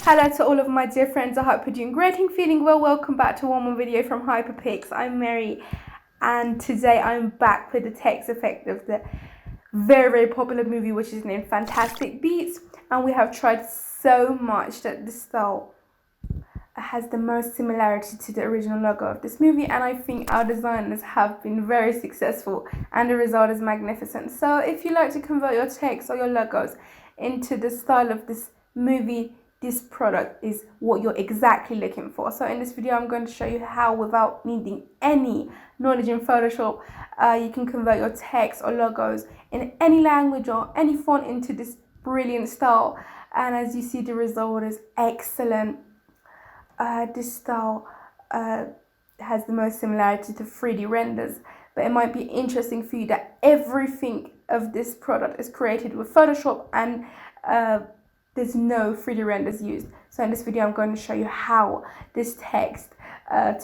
Hello to all of my dear friends, I hope you're doing great and feeling well. Welcome back to one more video from Hyperpix. I'm Mary and today I'm back with the text effect of the very popular movie which is named Fantastic Beasts, and we have tried so much that the style has the most similarity to the original logo of this movie, and I think our designers have been very successful and the result is magnificent. So if you like to convert your text or your logos into the style of this movie, this product is what you're exactly looking for. So in this video I'm going to show you how, without needing any knowledge in Photoshop, you can convert your text or logos in any language or any font into this brilliant style. And as you see, the result is excellent. This style has the most similarity to 3D renders, but it might be interesting for you that everything of this product is created with Photoshop and there's no 3D renders used. So in this video I'm going to show you how this text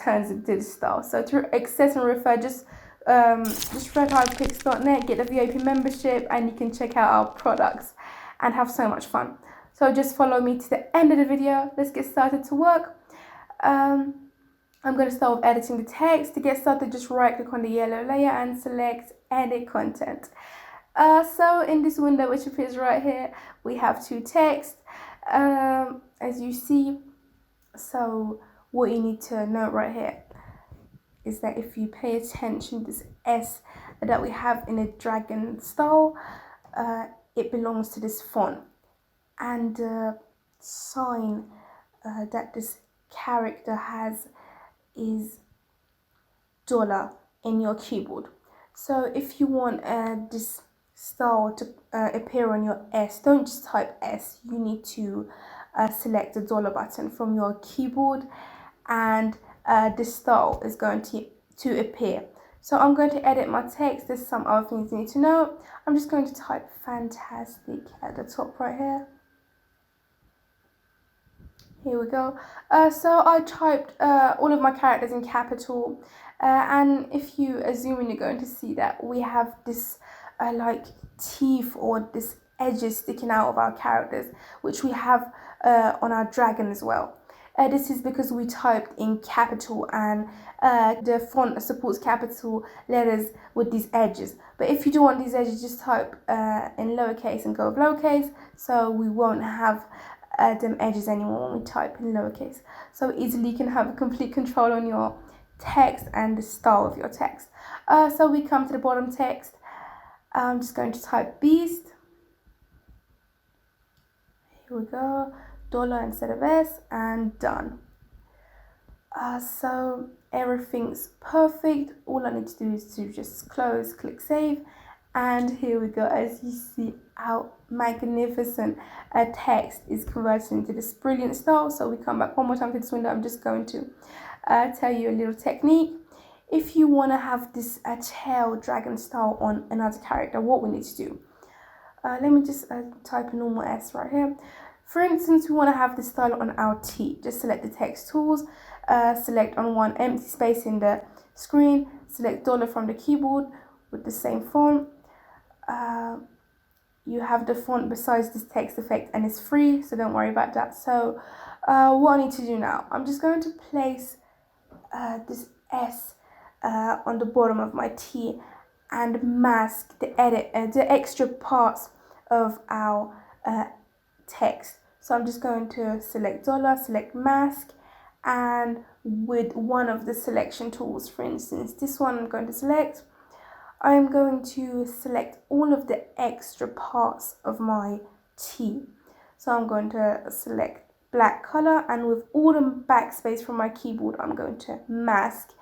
turns into this style. So to access and refer, just refer to hyperpix.net, get the VIP membership, and you can check out our products and have so much fun. So just follow me to the end of the video. Let's get started to work. I'm going to start with editing the text. To get started, just right click on the yellow layer and select edit content. So in this window which appears right here, we have two texts, as you see. So what you need to note right here is that if you pay attention to this S that we have in a dragon style, it belongs to this font, and the sign that this character has is dollar in your keyboard. So if you want this style to appear on your S, don't just type S. You need to select the dollar button from your keyboard, and this style is going to appear. So I'm going to edit my text. There's some other things you need to know. I'm just going to type fantastic at the top right here. Here we go. So I typed all of my characters in capital, and if you zoom in, you're going to see that we have this like teeth or this edges sticking out of our characters, which we have on our dragon as well. This is because we typed in capital, and the font supports capital letters with these edges. But if you don't want these edges, just type in lowercase and go with lowercase, so we won't have them edges anymore when we type in lowercase. So easily you can have complete control on your text and the style of your text. So we come to the bottom text. I'm just going to type beast. Here we go, dollar instead of S, and done. So everything's perfect. All I need to do is to just close, click save, and here we go. As you see, how magnificent text is converted into this brilliant style. So we come back one more time to this window. I'm just going to tell you a little technique. If you want to have this tail dragon style on another character, what we need to do, let me just type a normal S right here. For instance, we want to have this style on our T. Just select the text tools, select on one empty space in the screen, select dollar from the keyboard with the same font. You have the font besides this text effect, and it's free, so don't worry about that. So what I need to do now, I'm just going to place this S on the bottom of my T and mask the extra parts of our text. So I'm just going to select dollar, select mask, and with one of the selection tools, for instance this one I'm going to select, I'm going to select all of the extra parts of my T. So I'm going to select black color, and with all the backspace from my keyboard, I'm going to mask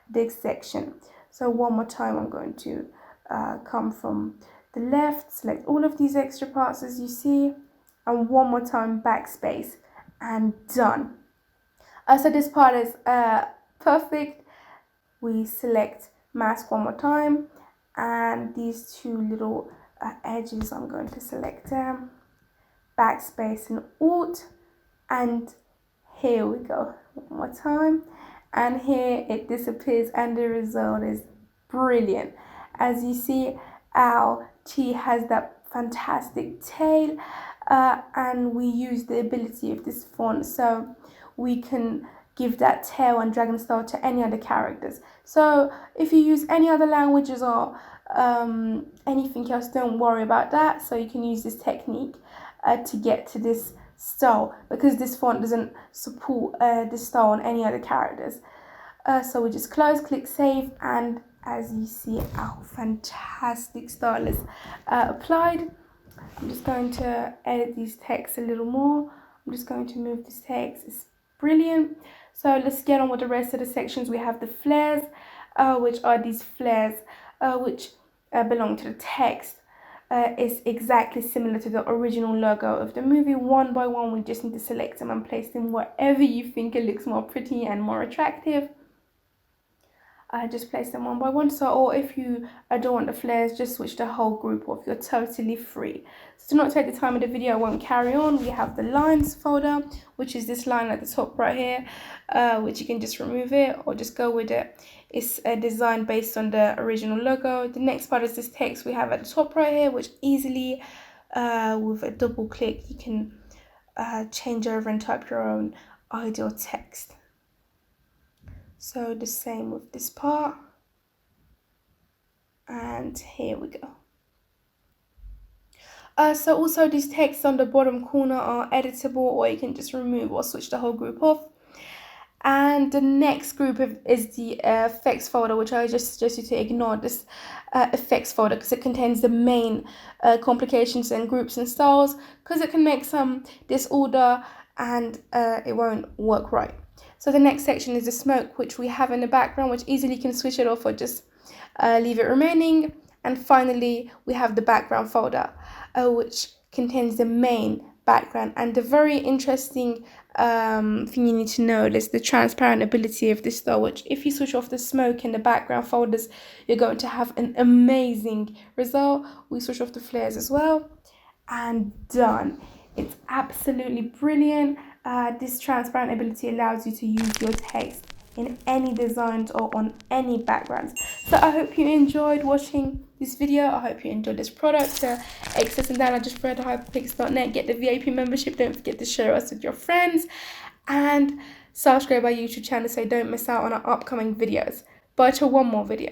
this section. So one more time, I'm going to come from the left, select all of these extra parts as you see, and one more time backspace, and done. So this part is perfect. We select mask one more time, and these two little edges, I'm going to select them, backspace and alt, and here we go, one more time, and here it disappears, and the result is brilliant. As you see, our T has that fantastic tail, and we use the ability of this font, so we can give that tail and dragon style to any other characters. So if you use any other languages or anything else, don't worry about that. So you can use this technique to get to this style, because this font doesn't support this style on any other characters. So we just close, click save, and as you see, our fantastic style is applied. I'm just going to edit these texts a little more. I'm just going to move this text. It's brilliant. So let's get on with the rest of the sections. We have the flares, which are these flares which belong to the text. Is exactly similar to the original logo of the movie. One by one, we just need to select them and place them wherever you think it looks more pretty and more attractive. Just place them one by one. So, or if you don't want the flares, just switch the whole group off. You're totally free. So to not take the time of the video, I won't carry on. We have the lines folder, which is this line at the top right here, which you can just remove it or just go with it. It's a design based on the original logo. The next part is this text we have at the top right here, which easily, with a double click, you can change over and type your own ideal text. So the same with this part, and here we go. So also these texts on the bottom corner are editable, or you can just remove or switch the whole group off. And the next group is the effects folder, which I just suggest you to ignore this effects folder, because it contains the main complications and groups and styles, because it can make some disorder and it won't work right. So the next section is the smoke, which we have in the background, which easily can switch it off or just leave it remaining. And finally, we have the background folder, which contains the main background. And the very interesting thing you need to know is the transparent ability of this style, which if you switch off the smoke in the background folders, you're going to have an amazing result. We switch off the flares as well, and done. It's absolutely brilliant. This transparent ability allows you to use your text in any designs or on any backgrounds. So I hope you enjoyed watching this video. I hope you enjoyed this product. Access and download just for hyperpix.net. Get the VIP membership. Don't forget to share us with your friends, and subscribe our YouTube channel so you don't miss out on our upcoming videos. Bye till one more video.